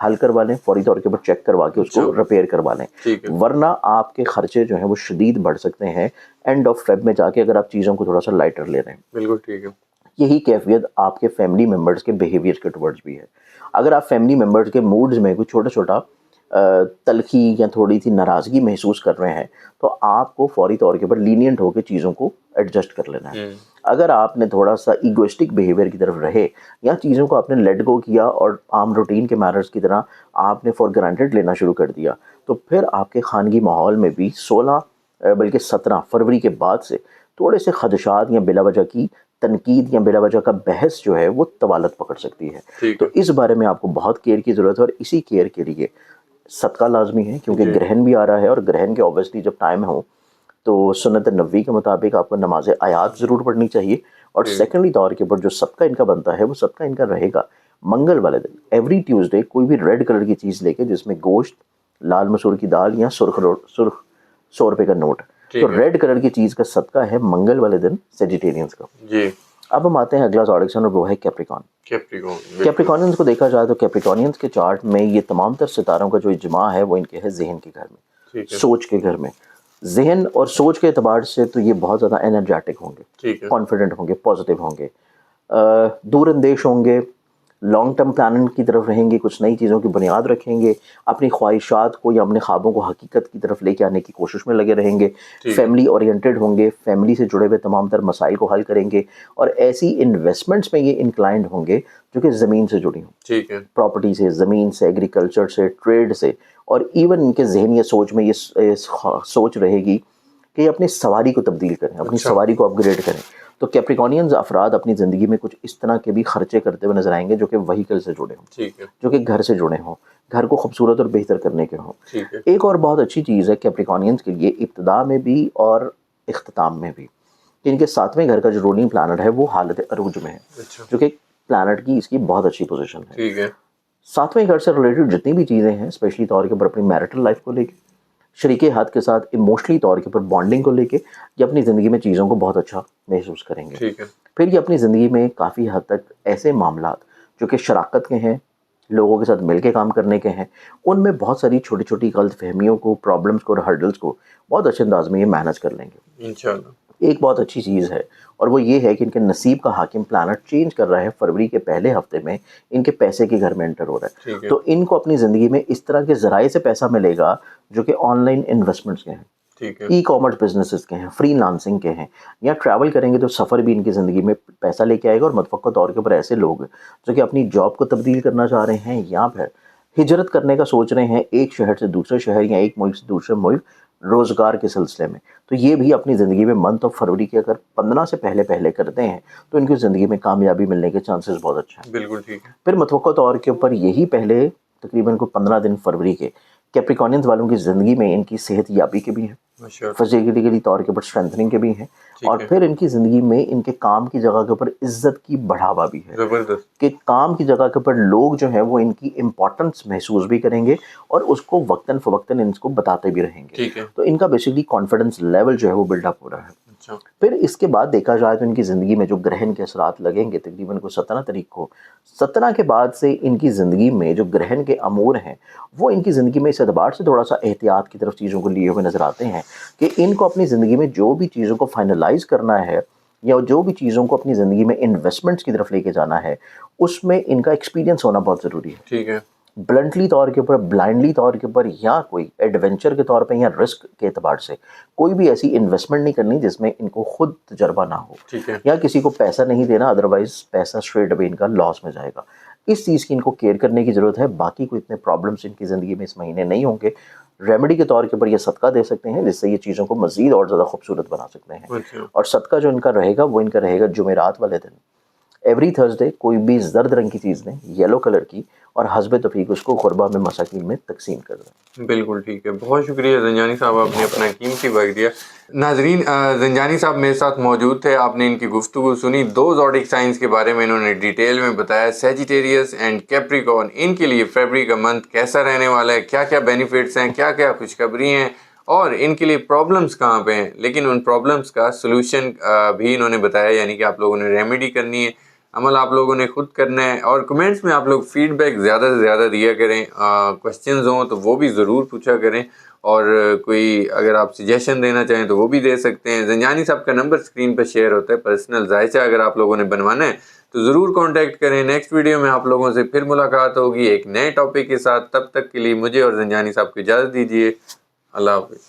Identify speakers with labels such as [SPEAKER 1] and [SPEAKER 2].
[SPEAKER 1] حل کروا لیں, فوری طور کے اوپر چیک کروا کے اس کو ریپیئر کروا لیں, ورنہ آپ کے خرچے جو ہیں وہ شدید بڑھ سکتے ہیں اینڈ آف فیب میں جا کے, اگر آپ چیزوں کو تھوڑا سا لائٹر لے رہے ہیں.
[SPEAKER 2] بالکل ٹھیک ہے.
[SPEAKER 1] یہی کیفیت آپ کے فیملی ممبرس کے بیہیویئر کے ٹورڈز بھی ہے. اگر آپ فیملی ممبرس کے موڈز میں کوئی چھوٹا چھوٹا تلخی یا تھوڑی سی ناراضگی محسوس کر رہے ہیں تو آپ کو فوری طور کے اوپر لینینٹ ہو کے چیزوں کو ایڈجسٹ کر لینا ہے. اگر آپ نے تھوڑا سا ایگوئسٹک بیہیویئر کی طرف رہے یا چیزوں کو آپ نے لیٹ گو کیا اور عام روٹین کے مینرز کی طرح آپ نے فار گرانٹیڈ لینا شروع کر دیا, تو پھر آپ کے خانگی ماحول میں بھی 16 بلکہ 17 فروری کے بعد سے تھوڑے سے خدشات یا بلا وجہ کی تنقید یا بلا وجہ کا بحث جو ہے وہ طوالت پکڑ سکتی ہے. تو اس بارے میں آپ کو بہت کیئر کی ضرورت ہے, اور اسی کیئر کے لیے صدقہ لازمی ہے, کیونکہ گرہن بھی آ رہا ہے, اور گرہن کے اوبیسلی جب ٹائم ہو تو سنت نبوی کے مطابق آپ کو نماز آیات ضرور پڑھنی چاہیے. اور سیکنڈلی طور کے اوپر جو صدقہ ان کا بنتا ہے وہ صدقہ ان کا رہے گا منگل والے دن, ایوری ٹیوزڈے کوئی بھی ریڈ کلر کی چیز لے کے, جس میں گوشت, لال مسور کی دال یا سرخ 100 روپے کا نوٹ, تو ریڈ کلر کی چیز کا صدقہ ہے منگل والے دن سیجیٹیرینز کا. اب ہم آتے ہیں اگلا زوڈک سائن, اور وہ ہے کیپریکون. کیپریکونینز کو دیکھا جائے تو کیپریکونینز کے چارٹ میں یہ تمام تر ستاروں کا جو اجماع ہے وہ ان کے ہے ذہن کے گھر میں, سوچ کے گھر میں. ذہن اور سوچ کے اعتبار سے تو یہ بہت زیادہ انرجیٹک ہوں گے, کانفیڈنٹ ہوں گے, پازیٹیو ہوں گے, دور اندیش ہوں گے, لانگ ٹرم پلاننگ کی طرف رہیں گے, کچھ نئی چیزوں کی بنیاد رکھیں گے, اپنی خواہشات کو یا اپنے خوابوں کو حقیقت کی طرف لے کے آنے کی کوشش میں لگے رہیں گے, فیملی اورینٹڈ ہوں گے, فیملی سے جڑے ہوئے تمام تر مسائل کو حل کریں گے, اور ایسی انویسٹمنٹس میں یہ انکلائنڈ ہوں گے جو کہ زمین سے جڑی ہوں, پراپرٹی سے, زمین سے, ایگریکلچر سے, ٹریڈ سے, اور ایون ان کے ذہن یا سوچ میں یہ سوچ رہے گی کہ یہ اپنی سواری کو تبدیل کریں, اپنی سواری کو اپ گریڈ کریں. تو کیپریکونینز افراد اپنی زندگی میں کچھ اس طرح کے بھی خرچے کرتے ہوئے نظر آئیں گے جو کہ وہیکل سے جڑے ہوں, جو کہ گھر سے جڑے ہوں, گھر کو خوبصورت اور بہتر کرنے کے ہوں. ایک اور بہت اچھی چیز ہے کیپریکونینز کے لیے ابتدا میں بھی اور اختتام میں بھی, ان کے 7ویں گھر کا جو رولنگ پلانٹ ہے وہ حالت عروج میں ہے, جو کہ پلانٹ کی اس کی بہت اچھی پوزیشن ہے. 7ویں گھر سے ریلیٹڈ جتنی بھی چیزیں ہیں, اسپیشلی طور کے اوپر اپنی میرٹل لائف کو لے کے, شریک ہاتھ کے ساتھ ایموشنلی طور کے اوپر بانڈنگ کو لے کے, یہ اپنی زندگی میں چیزوں کو بہت اچھا محسوس کریں گے. پھر یہ اپنی زندگی میں کافی حد تک ایسے معاملات جو کہ شراکت کے ہیں, لوگوں کے ساتھ مل کے کام کرنے کے ہیں, ان میں بہت ساری چھوٹی چھوٹی غلط فہمیوں کو, پرابلمس کو اور ہرڈلس کو بہت اچھے انداز میں یہ مینیج کر لیں گے انشاءاللہ. ایک بہت اچھی چیز ہے, اور وہ یہ ہے کہ ان کے نصیب کا حاکم پلانٹ چینج کر رہا ہے فروری کے پہلے ہفتے میں, ان کے پیسے کے گھر میں انٹر ہو رہا ہے. تو ان کو اپنی زندگی میں اس طرح کے ذرائع سے پیسہ ملے گا جو کہ آن لائن انویسٹمنٹس کے ہیں, ای کامرس بزنسز کے ہیں, فری لانسنگ کے ہیں, یا ٹریول کریں گے تو سفر بھی ان کی زندگی میں پیسہ لے کے آئے گا. اور متفقہ طور کے اوپر ایسے لوگ جو کہ اپنی جاب کو تبدیل کرنا چاہ رہے ہیں, یا پھر ہجرت کرنے کا سوچ رہے ہیں ایک شہر سے دوسرے شہر یا ایک ملک سے دوسرے ملک روزگار کے سلسلے میں, تو یہ بھی اپنی زندگی میں منتھ آف فروری کے اگر 15 سے پہلے کرتے ہیں تو ان کی زندگی میں کامیابی ملنے کے چانسز بہت اچھے ہیں.
[SPEAKER 2] بالکل ٹھیک ہے.
[SPEAKER 1] پھر متوقع طور کے اوپر یہی پہلے تقریباً کو 15 دن فروری کے کیپریکونینز والوں کی زندگی میں ان کی صحت یابی کے بھی ہیں, فزیکلی طور کے اوپر اسٹرینتھنگ کے بھی ہیں, اور پھر ان کی زندگی میں ان کے کام کی جگہ کے اوپر عزت کی بڑھاوا بھی ہے, کہ کام کی جگہ کے اوپر لوگ جو ہیں وہ ان کی امپورٹنس محسوس بھی کریں گے اور اس کو وقتاً فوقتاً ان کو بتاتے بھی رہیں گے. تو ان کا بیسیکلی کانفیڈنس لیول جو ہے وہ بلڈ اپ ہو رہا ہے. پھر اس کے بعد دیکھا جائے تو ان کی زندگی میں جو گرہن کے اثرات لگیں گے تقریباً کو 17 تاریخ کو, 17 کے بعد سے ان کی زندگی میں جو گرہن کے امور ہیں وہ ان کی زندگی میں اس اعتبار سے تھوڑا سا احتیاط کی طرف چیزوں کو لیے ہوئے نظر آتے ہیں کہ ان کو اپنی زندگی میں جو بھی چیزوں کو فائنلائز کرنا ہے یا جو بھی چیزوں کو اپنی زندگی میں انویسٹمنٹس کی طرف لے کے جانا ہے, اس میں ان کا ایکسپیرینس ہونا بہت ضروری ہے. ٹھیک ہے. بلنٹلی طور کے اوپر, بلائنڈلی طور کے اوپر, یا کوئی ایڈونچر کے طور پہ یا رسک کے اعتبار سے کوئی بھی ایسی انویسٹمنٹ نہیں کرنی جس میں ان کو خود تجربہ نہ ہو, یا کسی کو پیسہ نہیں دینا, ادروائز پیسہ اسٹریٹ اوے ان کا لاس میں جائے گا. اس چیز کی ان کو کیئر کرنے کی ضرورت ہے. باقی کوئی اتنے پرابلمس ان کی زندگی میں اس مہینے نہیں ہوں گے. ریمیڈی کے طور کے اوپر یہ صدقہ دے سکتے ہیں جس سے یہ چیزوں کو مزید اور زیادہ خوبصورت بنا سکتے ہیں. اور صدقہ جو ان کا رہے گا وہ ان کا رہے گا جمعرات والے دن, ایوری تھرسڈے کوئی بھی زرد رنگ کی چیز لیں, یلو کلر کی, اور حسب توفیق اس کو غربا میں مساکین میں تقسیم کر دیں.
[SPEAKER 2] بالکل ٹھیک ہے. بہت شکریہ زنجانی صاحب, آپ نے اپنا قیمتی وقت دیا. ناظرین, زنجانی صاحب میرے ساتھ موجود تھے, آپ نے ان کی گفتگو سنی. 2 زوڈک سائنس کے بارے میں انہوں نے ڈیٹیل میں بتایا, سیجیٹیریس اینڈ کیپریکون. ان کے لیے فیبری کا منتھ کیسا رہنے والا ہے, کیا کیا بینیفٹس ہیں, کیا کیا خوشخبری ہیں, اور ان کے لیے پرابلمس کہاں پہ ہیں. لیکن ان پرابلمس کا سلوشن بھی انہوں نے بتایا, یعنی کہ آپ لوگوں نے ریمیڈی کرنی ہے. عمل آپ لوگوں نے خود کرنا ہے. اور کمنٹس میں آپ لوگ فیڈ بیک زیادہ سے زیادہ دیا کریں. کوشچنز ہوں تو وہ بھی ضرور پوچھا کریں, اور کوئی اگر آپ سجیشن دینا چاہیں تو وہ بھی دے سکتے ہیں. زنجانی صاحب کا نمبر اسکرین پہ شیئر ہوتا ہے. پرسنل ذائچہ اگر آپ لوگوں نے بنوانا ہے تو ضرور کانٹیکٹ کریں. نیکسٹ ویڈیو میں آپ لوگوں سے پھر ملاقات ہوگی ایک نئے ٹاپک کے ساتھ. تب تک کے لیے مجھے اور زنجانی صاحب کو اجازت دیجیے. اللہ حافظ.